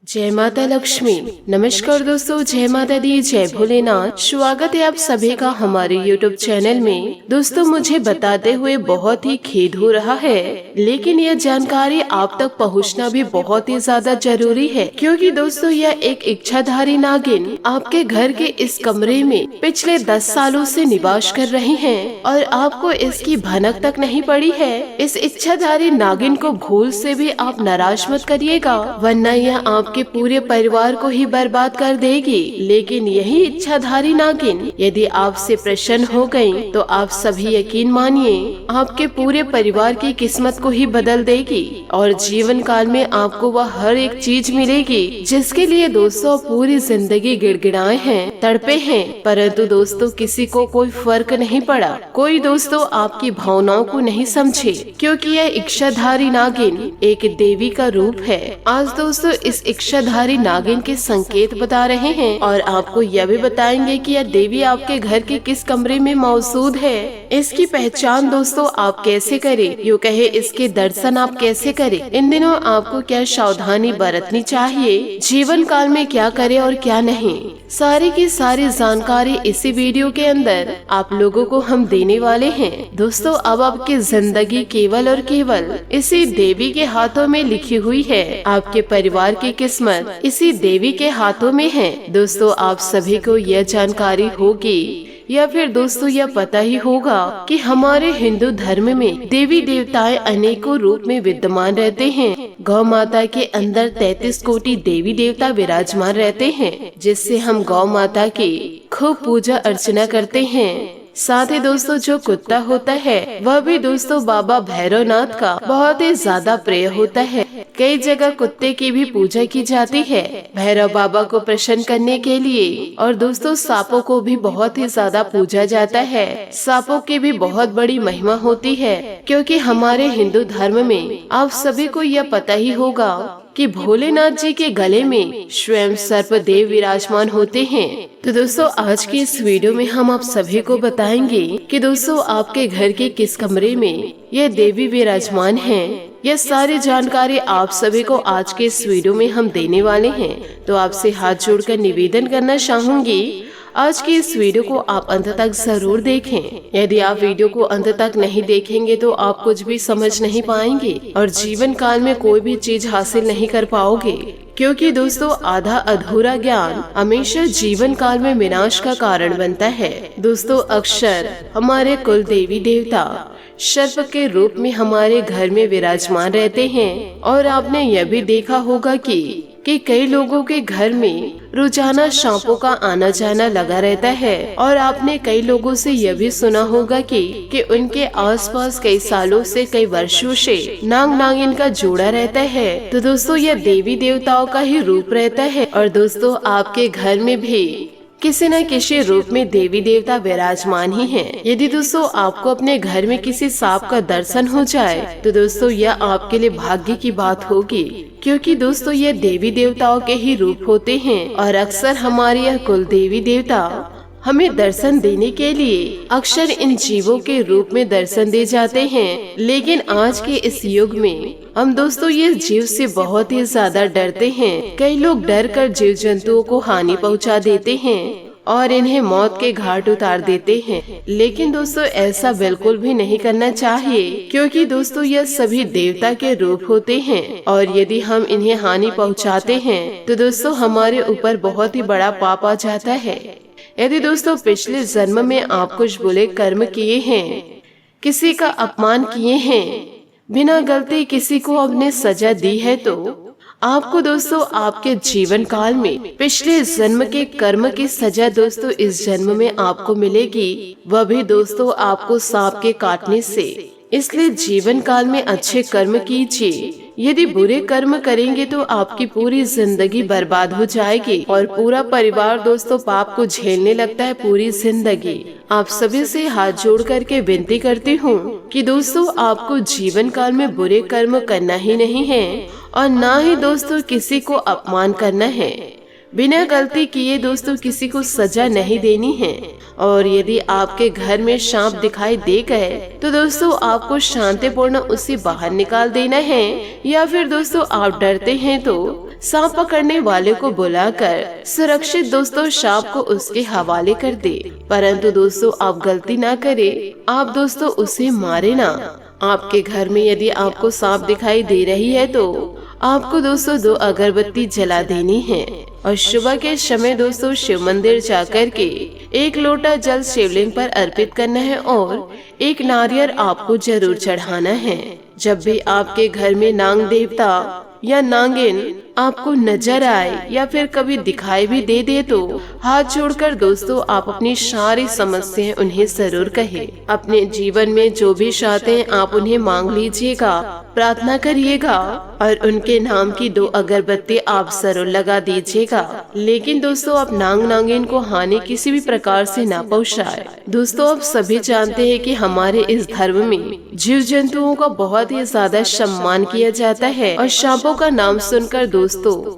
जय माता लक्ष्मी। नमस्कार दोस्तों, जय माता दी, जय भोलेनाथ। स्वागत है आप सभी का हमारे YouTube चैनल में। दोस्तों, मुझे बताते हुए बहुत ही खेद हो रहा है, लेकिन यह जानकारी आप तक पहुंचना भी बहुत ही ज्यादा जरूरी है, क्योंकि दोस्तों यह एक इच्छाधारी नागिन आपके घर के इस कमरे में पिछले 10 सालों से निवास कर रही है और आपको इसकी भनक तक नहीं पड़ी है। इस इच्छाधारी नागिन को भूल से भी आप नाराज मत करिएगा, वरना यह आपके पूरे परिवार को ही बर्बाद कर देगी। लेकिन यही इच्छाधारी नागिन यदि आपसे प्रसन्न हो गई, तो आप सभी यकीन मानिए आपके पूरे परिवार की किस्मत को ही बदल देगी और जीवन काल में आपको वह हर एक चीज मिलेगी जिसके लिए दोस्तों पूरी जिंदगी गिड़गिड़ाए हैं, तड़पे हैं, परंतु दोस्तों किसी को कोई फर्क नहीं पड़ा। कोई दोस्तों आपकी भावनाओं को नहीं समझे, क्योंकि यह इच्छाधारी नागिन एक देवी का रूप है। आज दोस्तों इस इच्छाधारी नागिन के संकेत बता रहे हैं और आपको यह भी बताएंगे कि यह देवी आपके घर के किस कमरे में मौजूद है। इसकी पहचान दोस्तों आप कैसे करें, यूँ कहे इसके दर्शन आप कैसे करें, इन दिनों आपको क्या सावधानी बरतनी चाहिए, जीवन काल में क्या करें और क्या नहीं, सारी की सारी जानकारी इसी वीडियो के अंदर आप लोगों को हम देने वाले हैं। दोस्तों अब आपकी जिंदगी केवल और केवल इसी देवी के हाथों में लिखी हुई है। आपके परिवार की किस्मत इसी देवी के हाथों में है। दोस्तों आप सभी को यह जानकारी होगी या फिर दोस्तों यह पता ही होगा कि हमारे हिंदू धर्म में देवी देवताएं अनेकों रूप में विद्यमान रहते हैं। गौ माता के अंदर 33 कोटि देवी देवता विराजमान रहते हैं, जिससे हम गौ माता की खूब पूजा अर्चना करते हैं। साथ ही दोस्तों जो कुत्ता होता है वह भी दोस्तों बाबा भैरवनाथ का बहुत ही ज्यादा प्रिय होता है। कई जगह कुत्ते की भी पूजा की जाती है भैरव बाबा को प्रसन्न करने के लिए। और दोस्तों सांपों को भी बहुत ही ज्यादा पूजा जाता है। सांपों की भी बहुत बड़ी महिमा होती है, क्योंकि हमारे हिंदू धर्म में आप सभी को यह पता ही होगा कि भोलेनाथ जी के गले में स्वयं सर्पदेव विराजमान होते हैं। तो दोस्तों आज की इस वीडियो में हम आप सभी को बताएंगे कि दोस्तों आपके घर के किस कमरे में यह देवी विराजमान है। यह सारी जानकारी आप सभी को आज के इस वीडियो में हम देने वाले हैं। तो आपसे हाथ जोड़कर निवेदन करना चाहूंगी, आज की इस वीडियो को आप अंत तक जरूर देखें। यदि आप वीडियो को अंत तक नहीं देखेंगे तो आप कुछ भी समझ नहीं पाएंगे और जीवन काल में कोई भी चीज हासिल नहीं कर पाओगे, क्योंकि दोस्तों आधा अधूरा ज्ञान हमेशा जीवन काल में विनाश का कारण बनता है। दोस्तों अक्सर हमारे कुल देवी देवता सर्प के रूप में हमारे घर में विराजमान रहते हैं और आपने यह भी देखा होगा कि कई लोगों के घर में रोजाना सांपों का आना जाना लगा रहता है। और आपने कई लोगों से यह भी सुना होगा कि उनके आसपास कई सालों से, कई वर्षों से नाग नागिन का जोड़ा रहता है। तो दोस्तों यह देवी देवताओं का ही रूप रहता है। और दोस्तों आपके घर में भी किसी न किसी रूप में देवी देवता विराजमान ही हैं। यदि दोस्तों आपको अपने घर में किसी सांप का दर्शन हो जाए तो दोस्तों यह आपके लिए भाग्य की बात होगी, क्योंकि दोस्तों यह देवी देवताओं के ही रूप होते हैं। और अक्सर हमारे यह कुल देवी देवता हमें दर्शन देने के लिए अक्सर इन जीवों के रूप में दर्शन दे जाते हैं। लेकिन आज के इस युग में हम दोस्तों ये जीव से बहुत ही ज्यादा डरते हैं। कई लोग डर कर जीव जंतुओं को हानि पहुंचा देते हैं और इन्हें मौत के घाट उतार देते हैं। लेकिन दोस्तों ऐसा बिल्कुल भी नहीं करना चाहिए, क्योंकि दोस्तों यह सभी देवता के रूप होते हैं और यदि हम इन्हें हानि पहुंचाते हैं तो दोस्तों हमारे ऊपर बहुत ही बड़ा पाप आ जाता है। यदि दोस्तों पिछले जन्म में आप कुछ बुरे कर्म किए हैं, किसी का अपमान किए हैं, बिना गलती किसी को आपने सजा दी है, तो आपको दोस्तों आपके जीवन काल में पिछले जन्म के कर्म की सजा दोस्तों इस जन्म में आपको मिलेगी, वह भी दोस्तों आपको सांप के काटने से। इसलिए जीवन काल में अच्छे कर्म कीजिए। यदि बुरे कर्म करेंगे तो आपकी पूरी जिंदगी बर्बाद हो जाएगी और पूरा परिवार दोस्तों पाप को झेलने लगता है पूरी जिंदगी। आप सभी से हाथ जोड़ करके विनती करती हूँ कि दोस्तों आपको जीवन काल में बुरे कर्म करना ही नहीं है और ना ही दोस्तों किसी को अपमान करना है। बिना गलती किए दोस्तों किसी को सजा नहीं देनी है। और यदि आपके घर में सांप दिखाई दे गए तो दोस्तों आपको शांतिपूर्ण उसे बाहर निकाल देना है, या फिर दोस्तों आप डरते हैं तो सांप पकड़ने वाले को बुलाकर सुरक्षित दोस्तों सांप को उसके हवाले कर दे। परंतु दोस्तों आप गलती ना करें, आप दोस्तों उसे मारे ना। आपके घर में यदि आपको सांप दिखाई दे रही है तो आपको दोस्तों 2 अगरबत्ती जला देनी है और सुबह के समय दोस्तों शिव मंदिर जाकर के 1 लोटा जल शिवलिंग पर अर्पित करना है और 1 नारियल आपको जरूर चढ़ाना है। जब भी आपके घर में नाग देवता या नागिन आपको नजर आए या फिर कभी दिखाई भी दे तो हाथ जोड़कर दोस्तों आप अपनी सारी समस्याएं उन्हें जरूर कहे। अपने जीवन में जो भी चाहते हैं आप उन्हें मांग लीजिएगा, प्रार्थना करिएगा और उनके नाम की 2 अगरबत्ती आप जरूर लगा दीजिएगा। लेकिन दोस्तों आप नाग नागिन को हानि किसी भी प्रकार से ना पहुँचाए। दोस्तों आप सभी जानते हैं कि हमारे इस धर्म में जीव जंतुओं का बहुत ही ज्यादा सम्मान किया जाता है और सांपों का नाम सुनकर दोस्तों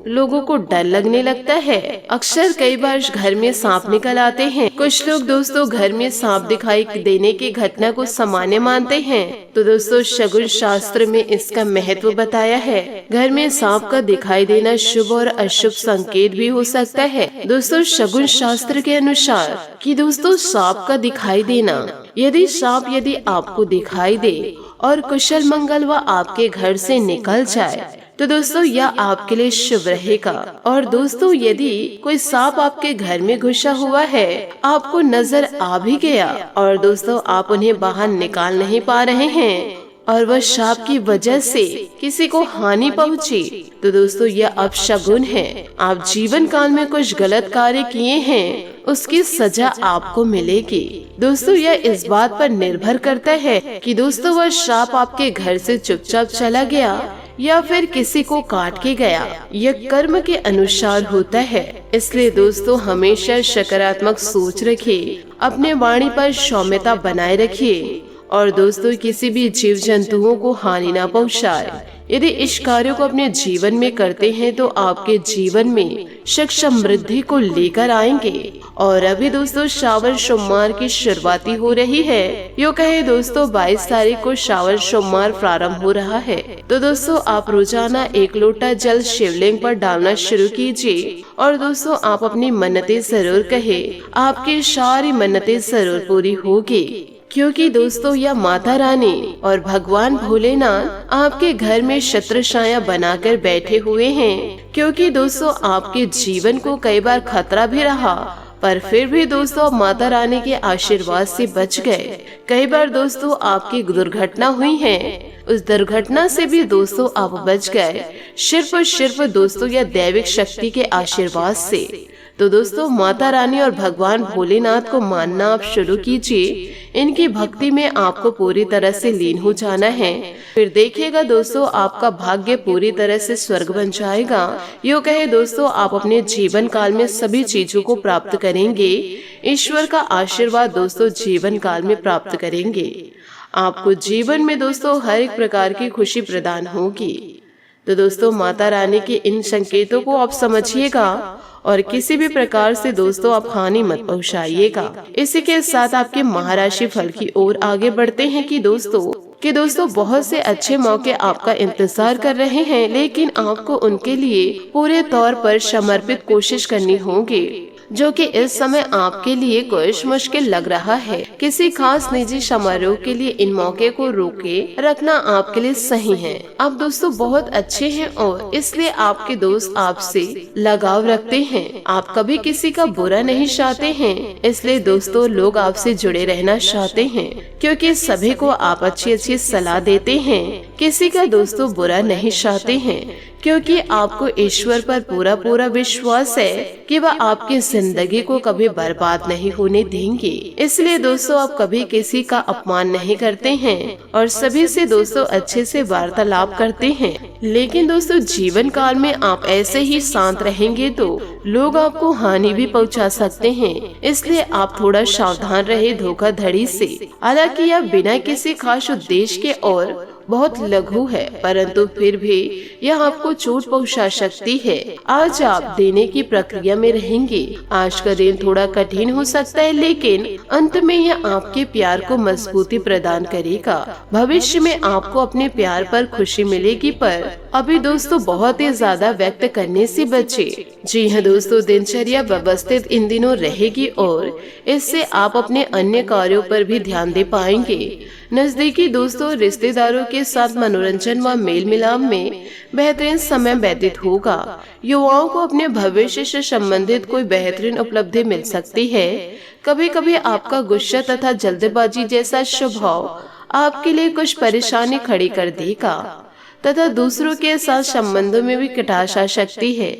लोगों को डर लगने लगता है। अक्सर कई बार घर में सांप निकल आते हैं। कुछ लोग दोस्तों घर में सांप दिखाई देने की घटना को सामान्य मानते हैं। तो दोस्तों शगुन शास्त्र में इसका महत्व बताया है। घर में सांप का दिखाई देना शुभ और अशुभ संकेत भी हो सकता है। दोस्तों शगुन शास्त्र के अनुसार कि दोस्तों सांप का दिखाई देना, यदि आपको दिखाई दे और कुशल मंगल व आपके घर से निकल जाए तो दोस्तों यह आपके लिए शुभ रहेगा। और दोस्तों यदि कोई सांप आपके घर में घुसा हुआ है, आपको नजर आ भी गया और दोस्तों आप उन्हें बाहर निकाल नहीं पा रहे हैं और वह सांप की वजह से किसी को हानि पहुंची, तो दोस्तों यह अपशगुन है। आप जीवन काल में कुछ गलत कार्य किए हैं, उसकी सजा आपको मिलेगी। दोस्तों यह इस बात पर निर्भर करता है कि दोस्तों वह सांप आपके घर से चुपचाप चला गया या फिर किसी को काट के गया। यह कर्म के अनुसार होता है। इसलिए दोस्तों हमेशा सकारात्मक सोच रखिए, अपने वाणी पर सौम्यता बनाए रखिए और दोस्तों किसी भी जीव जंतुओं को हानि न पहुंचाए। यदि इस कार्य को अपने जीवन में करते हैं तो आपके जीवन में सुख समृद्धि को लेकर आएंगे। और अभी दोस्तों श्रावण सोमवार की शुरुआती हो रही है। यो कहे दोस्तों 22 तारीख को श्रावण सोमवार प्रारंभ हो रहा है। तो दोस्तों आप रोजाना 1 लोटा जल शिवलिंग पर डालना शुरू कीजिए और दोस्तों आप अपनी मन्नतें जरूर कहे, आपकी सारी मन्नतें जरूर पूरी होगी। क्योंकि दोस्तों यह माता रानी और भगवान भोलेनाथ आपके घर में छत्र छाया बनाकर बैठे हुए हैं। क्योंकि दोस्तों आपके जीवन को कई बार खतरा भी रहा, पर फिर भी दोस्तों माता रानी के आशीर्वाद से बच गए। कई बार दोस्तों आपकी दुर्घटना हुई है, उस दुर्घटना से भी दोस्तों आप बच गए, सिर्फ दोस्तों यह दैविक शक्ति के आशीर्वाद से। तो दोस्तों माता रानी और भगवान भोलेनाथ को मानना आप शुरू कीजिए। इनकी भक्ति में आपको पूरी तरह से लीन हो जाना है। फिर देखिएगा दोस्तों आपका भाग्य पूरी तरह से स्वर्ग बन जाएगा। यो कहे दोस्तों आप अपने जीवन काल में सभी चीजों को प्राप्त करेंगे। ईश्वर का आशीर्वाद दोस्तों जीवन काल में प्राप्त करेंगे। आपको जीवन में दोस्तों हर एक प्रकार की खुशी प्रदान होगी। तो दोस्तों माता रानी के इन संकेतों को आप समझिएगा और किसी भी प्रकार से दोस्तों आप हानि मत पहुंचाइएगा। इसी के साथ आपके महाराशि फल की ओर आगे बढ़ते हैं कि दोस्तों बहुत से अच्छे मौके आपका इंतजार कर रहे हैं, लेकिन आपको उनके लिए पूरे तौर पर समर्पित कोशिश करनी होगी, जो कि इस समय आपके लिए कुछ मुश्किल लग रहा है। किसी खास निजी समारोह के लिए इन मौके को रोके रखना आपके लिए सही है। आप दोस्तों बहुत अच्छे हैं और इसलिए आपके दोस्त आपसे लगाव रखते हैं। आप कभी किसी का बुरा नहीं चाहते हैं, इसलिए दोस्तों लोग आपसे जुड़े रहना चाहते हैं, क्योंकि सभी को आप अच्छी सलाह देते हैं। किसी का दोस्तों बुरा नहीं चाहते हैं, क्योंकि आपको ईश्वर पर पूरा विश्वास है कि वह आपकी जिंदगी को कभी बर्बाद नहीं होने देंगे। इसलिए दोस्तों आप कभी किसी का अपमान नहीं करते हैं और सभी से दोस्तों अच्छे से वार्तालाप करते हैं। लेकिन दोस्तों जीवन काल में आप ऐसे ही शांत रहेंगे तो लोग आपको हानि भी पहुंचा सकते हैं। इसलिए आप थोड़ा सावधान रहे धोखाधड़ी से। हालांकि आप बिना किसी खास उद्देश्य के और बहुत लघु है, परंतु फिर भी यह आपको चोट पहुंचा सकती है। आज आप देने की प्रक्रिया में रहेंगे। आज का दिन थोड़ा कठिन हो सकता है, लेकिन अंत में यह आपके प्यार को मजबूती प्रदान करेगा। भविष्य में आपको अपने प्यार पर खुशी मिलेगी, पर अभी दोस्तों बहुत ही ज्यादा व्यक्त करने से बचे। जी हाँ दोस्तों, दिनचर्या व्यवस्थित इन दिनों रहेगी और इससे आप अपने अन्य कार्यों पर भी ध्यान दे पाएंगे। नजदीकी दोस्तों और रिश्तेदारों के साथ मनोरंजन व मेल मिलाप में बेहतरीन समय व्यतीत होगा। युवाओं को अपने भविष्य से संबंधित कोई बेहतरीन उपलब्धि मिल सकती है। कभी कभी आपका गुस्सा तथा जल्दबाजी जैसा स्वभाव आपके लिए कुछ परेशानी खड़ी कर देगा तथा दूसरों के साथ संबंधों में भी खटास आ सकती है।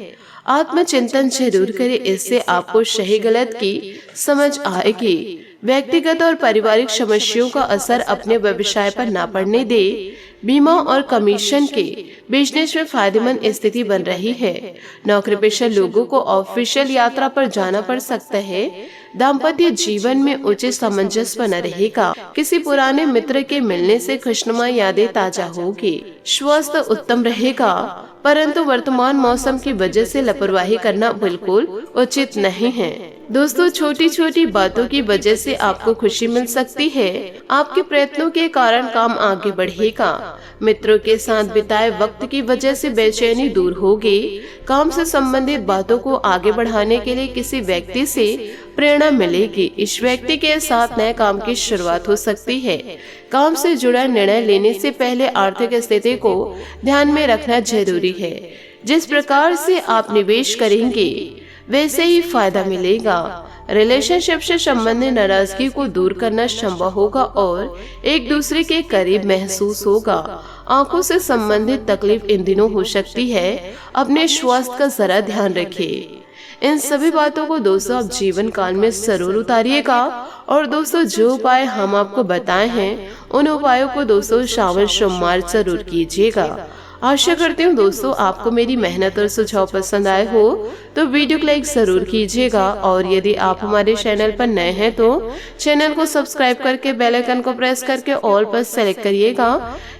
आत्मचिंतन जरूर करें, इससे आपको सही गलत की समझ आएगी। व्यक्तिगत और पारिवारिक समस्याओं का असर अपने व्यवसाय पर न पड़ने दे। बीमा और कमीशन के बिजनेस में फायदेमंद स्थिति बन रही है। नौकरी पेशा लोगों को ऑफिशियल यात्रा पर जाना पड़ सकता है। दाम्पत्य जीवन में उचित सामंजस्य बना रहेगा। किसी पुराने मित्र के मिलने से खुशनुमा यादें ताजा होगी। स्वास्थ्य उत्तम रहेगा, परंतु वर्तमान मौसम की वजह से लापरवाही करना बिल्कुल उचित नहीं है। दोस्तों, छोटी छोटी बातों की वजह से आपको खुशी मिल सकती है। आपके प्रयत्नों के कारण काम आगे बढ़ेगा। मित्रों के साथ बिताए वक्त की वजह से बेचैनी दूर होगी। काम से संबंधित बातों को आगे बढ़ाने के लिए किसी व्यक्ति से प्रेरणा मिलेगी। इस व्यक्ति के साथ नए काम की शुरुआत हो सकती है। काम से जुड़ा निर्णय लेने से पहले आर्थिक स्थिति को ध्यान में रखना जरूरी है। जिस प्रकार से आप निवेश करेंगे वैसे ही फायदा मिलेगा। रिलेशनशिप से संबंधित नाराजगी को दूर करना संभव होगा और एक दूसरे के करीब महसूस होगा। आंखों से संबंधित तकलीफ इन दिनों हो सकती है। अपने स्वास्थ्य का जरा ध्यान रखिए। इन सभी बातों को दोस्तों आप जीवन काल में जरूर उतारिएगा। और दोस्तों, जो उपाय हम आपको बताए हैं उन उपायों को दोस्तों श्रावण सोमवार जरूर कीजिएगा। आशा करती हूँ दोस्तों आपको मेरी मेहनत और सुझाव पसंद आए हो तो वीडियो को लाइक जरूर कीजिएगा। और यदि आप हमारे चैनल पर नए हैं तो चैनल को सब्सक्राइब करके बेल आइकन को प्रेस करके ऑल पर सेलेक्ट करिएगा,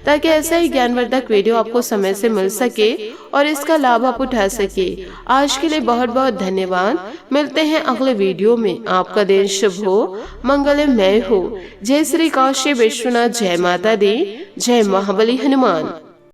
ताकि ऐसा ही ज्ञानवर्धक वीडियो आपको समय से मिल सके और इसका लाभ आप उठा सके। आज के लिए बहुत बहुत धन्यवाद। मिलते हैं अगले वीडियो में। आपका दिन शुभ हो, मंगलमय हो। जय श्री काशी विश्वनाथ, जय माता दी, जय महाबली हनुमान।